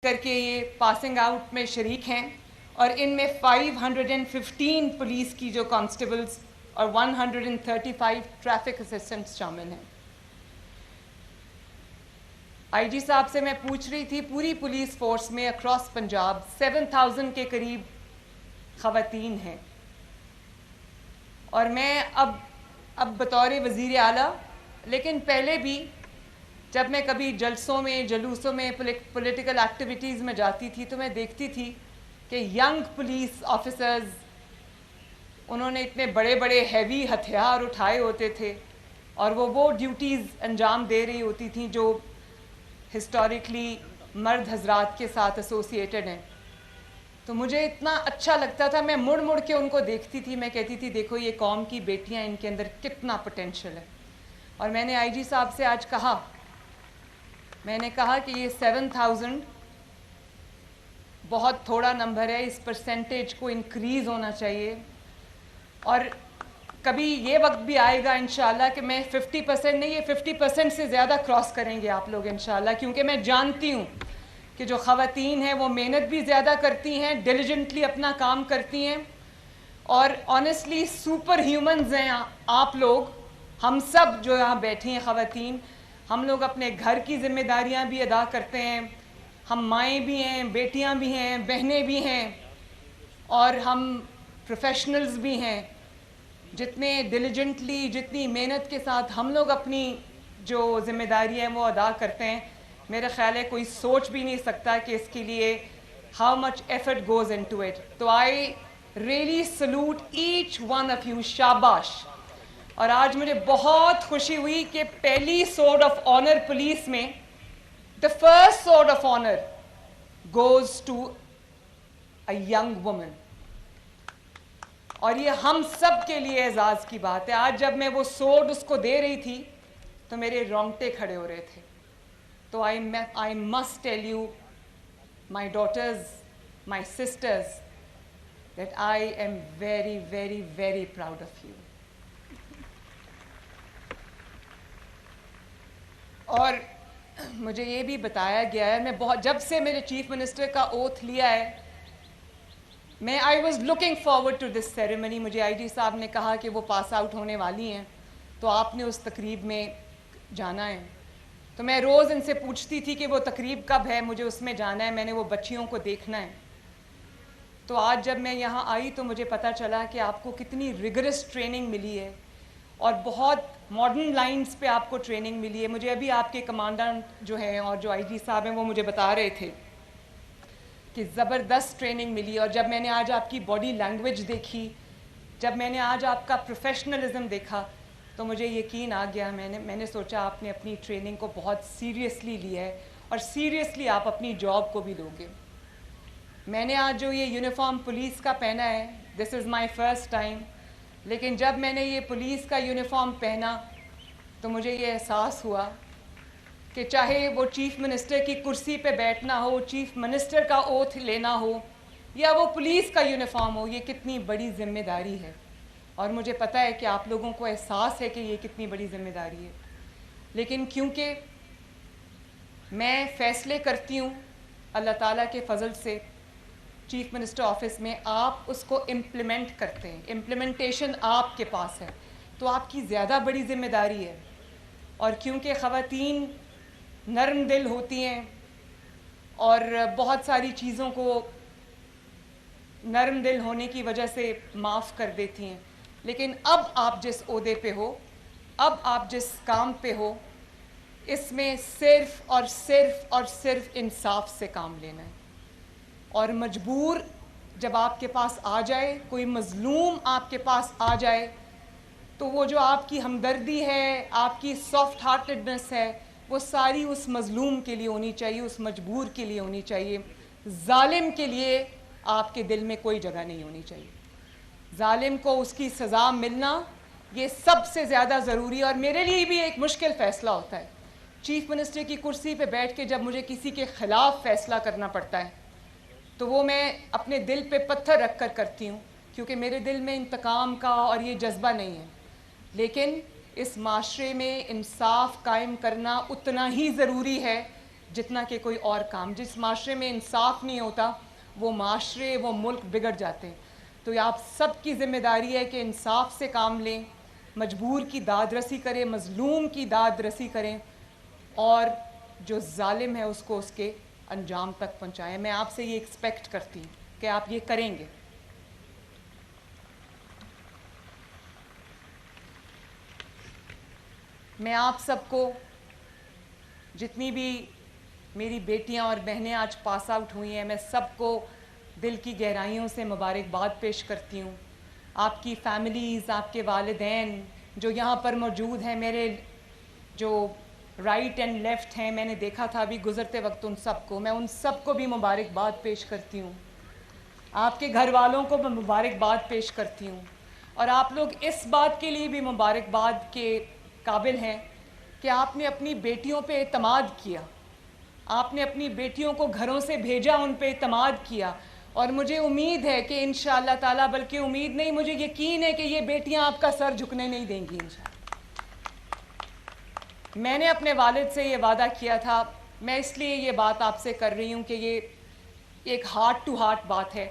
کر کے یہ پاسنگ آؤٹ میں شریک ہیں، اور ان میں 515 پولیس کی جو کانسٹیبلز اور 135 ٹریفک اسسٹنٹس شامل ہیں۔ آئی جی صاحب سے میں پوچھ رہی تھی، پوری پولیس فورس میں اکراس پنجاب 7000 کے قریب خواتین ہیں، اور میں اب بطور وزیر اعلیٰ، لیکن پہلے بھی جب میں کبھی جلسوں میں جلوسوں میں پولیٹیکل ایکٹیویٹیز میں جاتی تھی تو میں دیکھتی تھی کہ ینگ پولیس آفیسرز، انہوں نے اتنے بڑے بڑے ہیوی ہتھیار اٹھائے ہوتے تھے، اور وہ ڈیوٹیز انجام دے رہی ہوتی تھیں جو ہسٹوریکلی مرد حضرات کے ساتھ ایسوسیٹڈ ہیں۔ تو مجھے اتنا اچھا لگتا تھا، میں مڑ مڑ کے ان کو دیکھتی تھی، میں کہتی تھی دیکھو یہ قوم کی بیٹیاں، ان کے اندر کتنا پوٹینشیل ہے۔ اور میں نے آئی جی صاحب سے آج کہا، میں نے کہا کہ یہ 7000 بہت تھوڑا نمبر ہے، اس پرسنٹیج کو انکریز ہونا چاہیے، اور کبھی یہ وقت بھی آئے گا انشاءاللہ کہ میں 50% نہیں، یہ 50% سے زیادہ کراس کریں گے آپ لوگ انشاءاللہ، کیونکہ میں جانتی ہوں کہ جو خواتین ہیں وہ محنت بھی زیادہ کرتی ہیں، ڈیلیجنٹلی اپنا کام کرتی ہیں، اور آنیسٹلی سپر ہیومنز ہیں آپ لوگ، ہم سب جو یہاں بیٹھی ہیں خواتین، ہم لوگ اپنے گھر کی ذمہ داریاں بھی ادا کرتے ہیں، ہم مائیں بھی ہیں، بیٹیاں بھی ہیں، بہنیں بھی ہیں، اور ہم پروفیشنلز بھی ہیں۔ جتنے ڈیلیجنٹلی، جتنی محنت کے ساتھ ہم لوگ اپنی جو ذمہ داری ہے وہ ادا کرتے ہیں، میرا خیال ہے کوئی سوچ بھی نہیں سکتا کہ اس کے لیے how much effort goes into it. تو I really salute each one of you, شاباش۔ اور آج مجھے بہت خوشی ہوئی کہ پہلی سورڈ آف آنر پولیس میں، the first sword of honor goes to a young woman، اور یہ ہم سب کے لیے اعزاز کی بات ہے۔ آج جب میں وہ سورڈ اس کو دے رہی تھی تو میرے رونگٹے کھڑے ہو رہے تھے۔ تو I must tell you, my daughters, my sisters, that I am very, very, very proud of you۔ اور مجھے یہ بھی بتایا گیا ہے، میں جب سے میرے چیف منسٹر کا اوتھ لیا ہے، میں I was looking forward to this ceremony. مجھے آئی جی صاحب نے کہا کہ وہ پاس آؤٹ ہونے والی ہیں تو آپ نے اس تقریب میں جانا ہے، تو میں روز ان سے پوچھتی تھی کہ وہ تقریب کب ہے، مجھے اس میں جانا ہے، میں نے وہ بچیوں کو دیکھنا ہے۔ تو آج جب میں یہاں آئی تو مجھے پتہ چلا کہ آپ کو کتنی ریگرس ٹریننگ ملی ہے، اور بہت ماڈرن لائنز پہ آپ کو ٹریننگ ملی ہے۔ مجھے ابھی آپ کے کمانڈنٹ جو ہیں اور جو آئی جی صاحب ہیں وہ مجھے بتا رہے تھے کہ زبردست ٹریننگ ملی، اور جب میں نے آج آپ کی باڈی لینگویج دیکھی، جب میں نے آج آپ کا پروفیشنلزم دیکھا تو مجھے یقین آ گیا، میں نے سوچا آپ نے اپنی ٹریننگ کو بہت سیریسلی لیا ہے، اور سیریسلی آپ اپنی جاب کو بھی لو گے۔ میں نے آج جو یہ یونیفارم پولیس کا پہنا ہے، دس از مائی فرسٹ ٹائم، لیکن جب میں نے یہ پولیس کا یونیفارم پہنا تو مجھے یہ احساس ہوا کہ چاہے وہ چیف منسٹر کی کرسی پہ بیٹھنا ہو، چیف منسٹر کا اوتھ لینا ہو، یا وہ پولیس کا یونیفارم ہو، یہ کتنی بڑی ذمہ داری ہے، اور مجھے پتہ ہے کہ آپ لوگوں کو احساس ہے کہ یہ کتنی بڑی ذمہ داری ہے، لیکن کیونکہ میں فیصلے کرتی ہوں اللہ تعالیٰ کے فضل سے چیف منسٹر آفس میں، آپ اس کو امپلیمنٹ کرتے ہیں، امپلیمنٹیشن آپ کے پاس ہے، تو آپ کی زیادہ بڑی ذمہ داری ہے۔ اور کیونکہ خواتین نرم دل ہوتی ہیں اور بہت ساری چیزوں کو نرم دل ہونے کی وجہ سے معاف کر دیتی ہیں، لیکن اب آپ جس عہدے پہ ہو، اب آپ جس کام پہ ہو، اس میں صرف اور صرف اور صرف انصاف سے کام لینا ہے، اور مجبور جب آپ کے پاس آ جائے، کوئی مظلوم آپ کے پاس آ جائے، تو وہ جو آپ کی ہمدردی ہے، آپ کی سافٹ ہارٹڈنس ہے، وہ ساری اس مظلوم کے لیے ہونی چاہیے، اس مجبور کے لیے ہونی چاہیے۔ ظالم کے لیے آپ کے دل میں کوئی جگہ نہیں ہونی چاہیے۔ ظالم کو اس کی سزا ملنا یہ سب سے زیادہ ضروری ہے، اور میرے لیے بھی ایک مشکل فیصلہ ہوتا ہے چیف منسٹر کی کرسی پہ بیٹھ کے جب مجھے کسی کے خلاف فیصلہ کرنا پڑتا ہے تو وہ میں اپنے دل پہ پتھر رکھ کر کرتی ہوں، کیونکہ میرے دل میں انتقام کا اور یہ جذبہ نہیں ہے، لیکن اس معاشرے میں انصاف قائم کرنا اتنا ہی ضروری ہے جتنا کہ کوئی اور کام. جس معاشرے میں انصاف نہیں ہوتا وہ معاشرے، وہ ملک بگڑ جاتے ہیں. تو یہ آپ سب کی ذمہ داری ہے کہ انصاف سے کام لیں، مجبور کی داد رسی کریں، مظلوم کی داد رسی کریں، اور جو ظالم ہے اس کو اس کے انجام تک پہنچائیں. میں آپ سے یہ ایکسپیکٹ کرتی ہوں کہ آپ یہ کریں گے. میں آپ سب کو، جتنی بھی میری بیٹیاں اور بہنیں آج پاس آؤٹ ہوئی ہیں، میں سب کو دل کی گہرائیوں سے مبارکباد پیش کرتی ہوں. آپ کی فیملیز، آپ کے والدین جو یہاں پر موجود ہیں، میرے جو رائٹ اینڈ لیفٹ ہیں، میں نے دیکھا تھا ابھی گزرتے وقت ان سب کو، میں ان سب کو بھی مبارکباد پیش کرتی ہوں. آپ کے گھر والوں کو میں مبارکباد پیش کرتی ہوں. اور آپ لوگ اس بات کے لیے بھی مبارکباد کے قابل ہیں کہ آپ نے اپنی بیٹیوں پہ اعتماد کیا، آپ نے اپنی بیٹیوں کو گھروں سے بھیجا، ان پہ اعتماد کیا. اور مجھے امید ہے کہ انشاءاللہ تعالیٰ، بلکہ امید نہیں، مجھے یقین ہے کہ یہ بیٹیاں آپ کا سر جھکنے نہیں دیں گی انشاءاللہ. میں نے اپنے والد سے یہ وعدہ کیا تھا. میں اس لیے یہ بات آپ سے کر رہی ہوں کہ یہ ایک ہارٹ ٹو ہارٹ بات ہے.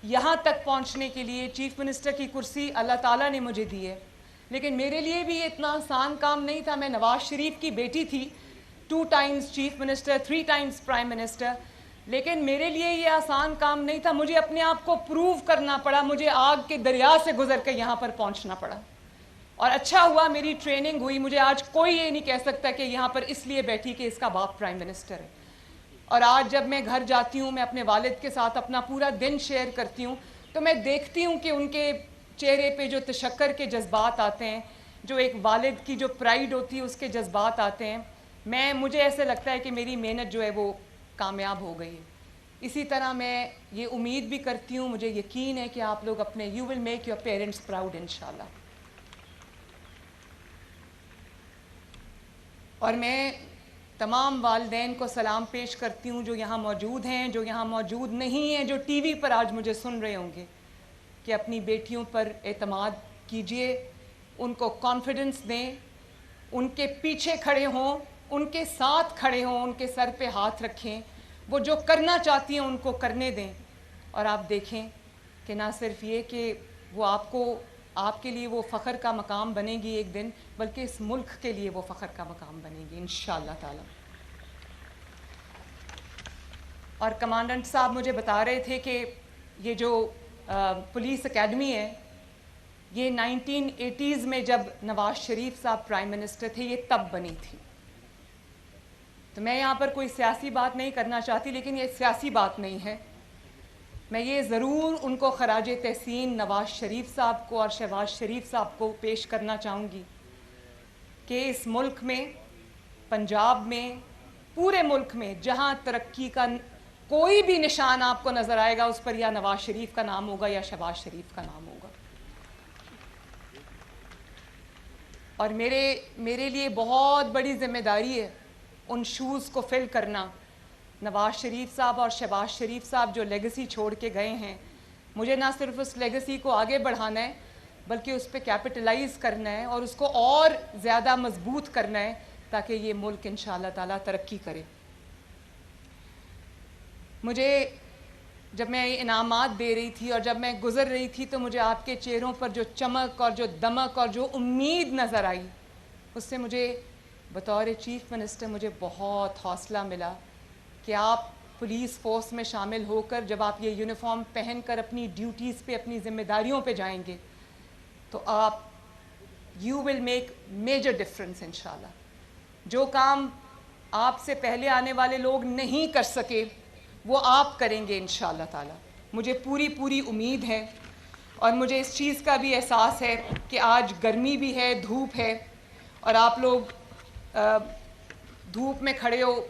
یہاں تک پہنچنے کے لیے چیف منسٹر کی کرسی اللہ تعالیٰ نے مجھے دی ہے، لیکن میرے لیے بھی اتنا آسان کام نہیں تھا. میں نواز شریف کی بیٹی تھی، 2 Times chief minister, 3 Times prime minister, لیکن میرے لیے یہ آسان کام نہیں تھا. مجھے اپنے آپ کو پروو کرنا پڑا، مجھے آگ کے دریا سے گزر کے یہاں پر پہنچنا پڑا. اور اچھا ہوا میری ٹریننگ ہوئی. مجھے آج کوئی یہ نہیں کہہ سکتا کہ یہاں پر اس لیے بیٹھی کہ اس کا باپ پرائم منسٹر ہے. اور آج جب میں گھر جاتی ہوں، میں اپنے والد کے ساتھ اپنا پورا دن شیئر کرتی ہوں، تو میں دیکھتی ہوں کہ ان کے چہرے پہ جو تشکر کے جذبات آتے ہیں، جو ایک والد کی جو پرائیڈ ہوتی ہے اس کے جذبات آتے ہیں. مجھے ایسے لگتا ہے کہ میری محنت جو ہے وہ کامیاب ہو گئی ہے. اسی طرح میں یہ امید بھی کرتی ہوں، مجھے یقین ہے کہ آپ لوگ اپنے you will make your parents proud انشاءاللہ. اور میں تمام والدین کو سلام پیش کرتی ہوں جو یہاں موجود ہیں، جو یہاں موجود نہیں ہیں، جو ٹی وی پر آج مجھے سن رہے ہوں گے، کہ اپنی بیٹیوں پر اعتماد کیجئے، ان کو کانفیڈنس دیں، ان کے پیچھے کھڑے ہوں، ان کے ساتھ کھڑے ہوں، ان کے سر پہ ہاتھ رکھیں. وہ جو کرنا چاہتی ہیں ان کو کرنے دیں. اور آپ دیکھیں کہ نہ صرف یہ کہ وہ آپ کے لیے وہ فخر کا مقام بنے گی ایک دن، بلکہ اس ملک کے لیے وہ فخر کا مقام بنے گی انشاءاللہ تعالی. اور کمانڈنٹ صاحب مجھے بتا رہے تھے کہ یہ جو پولیس اکیڈمی ہے، یہ 1980s میں جب نواز شریف صاحب پرائم منسٹر تھے، یہ تب بنی تھی. تو میں یہاں پر کوئی سیاسی بات نہیں کرنا چاہتی، لیکن یہ سیاسی بات نہیں ہے. میں یہ ضرور ان کو خراج تحسین نواز شریف صاحب کو اور شہباز شریف صاحب کو پیش کرنا چاہوں گی کہ اس ملک میں، پنجاب میں، پورے ملک میں جہاں ترقی کا کوئی بھی نشان آپ کو نظر آئے گا، اس پر یا نواز شریف کا نام ہوگا یا شہباز شریف کا نام ہوگا. اور میرے لیے بہت بڑی ذمہ داری ہے ان شوز کو فل کرنا. نواز شریف صاحب اور شہباز شریف صاحب جو لیگسی چھوڑ کے گئے ہیں، مجھے نہ صرف اس لیگسی کو آگے بڑھانا ہے، بلکہ اس پہ کیپٹلائز کرنا ہے اور اس کو اور زیادہ مضبوط کرنا ہے تاکہ یہ ملک انشاءاللہ تعالیٰ ترقی کرے. مجھے جب میں یہ انعامات دے رہی تھی اور جب میں گزر رہی تھی، تو مجھے آپ کے چہروں پر جو چمک اور جو دمک اور جو امید نظر آئی، اس سے مجھے بطور چیف منسٹر مجھے بہت حوصلہ ملا کہ آپ پولیس فورس میں شامل ہو کر جب آپ یہ یونیفارم پہن کر اپنی ڈیوٹیز پہ، اپنی ذمہ داریوں پہ جائیں گے، تو you will make major difference انشاءاللہ. جو کام آپ سے پہلے آنے والے لوگ نہیں کر سکے وہ آپ کریں گے انشاءاللہ تعالی. مجھے پوری امید ہے. اور مجھے اس چیز کا بھی احساس ہے کہ آج گرمی بھی ہے، دھوپ ہے، اور آپ لوگ دھوپ میں کھڑے ہو.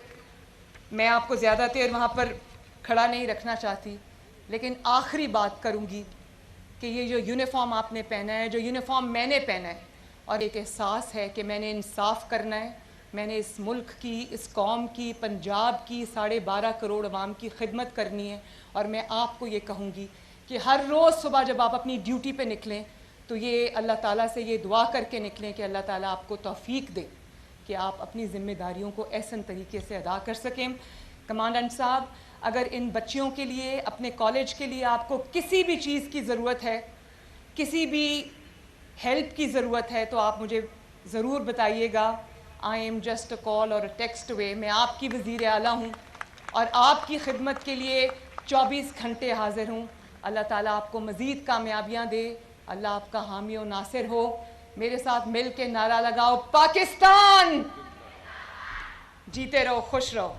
میں آپ کو زیادہ دیر وہاں پر کھڑا نہیں رکھنا چاہتی، لیکن آخری بات کروں گی کہ یہ جو یونیفارم آپ نے پہنا ہے، جو یونیفارم میں نے پہنا ہے، اور ایک احساس ہے کہ میں نے انصاف کرنا ہے، میں نے اس ملک کی، اس قوم کی، پنجاب کی 12.5 کروڑ عوام کی خدمت کرنی ہے. اور میں آپ کو یہ کہوں گی کہ ہر روز صبح جب آپ اپنی ڈیوٹی پہ نکلیں تو یہ اللہ تعالیٰ سے یہ دعا کر کے نکلیں کہ اللہ تعالیٰ آپ کو توفیق دے کہ آپ اپنی ذمہ داریوں کو احسن طریقے سے ادا کر سکیں۔ کمانڈنٹ صاحب، اگر ان بچیوں کے لیے، اپنے کالج کے لیے آپ کو کسی بھی چیز کی ضرورت ہے، کسی بھی ہیلپ کی ضرورت ہے تو آپ مجھے ضرور بتائیے گا۔ آئی ایم جسٹ اے کال اور اے ٹیکسٹ اوے۔ میں آپ کی وزیر اعلیٰ ہوں اور آپ کی خدمت کے لیے 24 گھنٹے حاضر ہوں۔ اللہ تعالیٰ آپ کو مزید کامیابیاں دے، اللہ آپ کا حامی و ناصر ہو۔ میرے ساتھ مل کے نعرہ لگاؤ، پاکستان! جیتے رہو، خوش رہو۔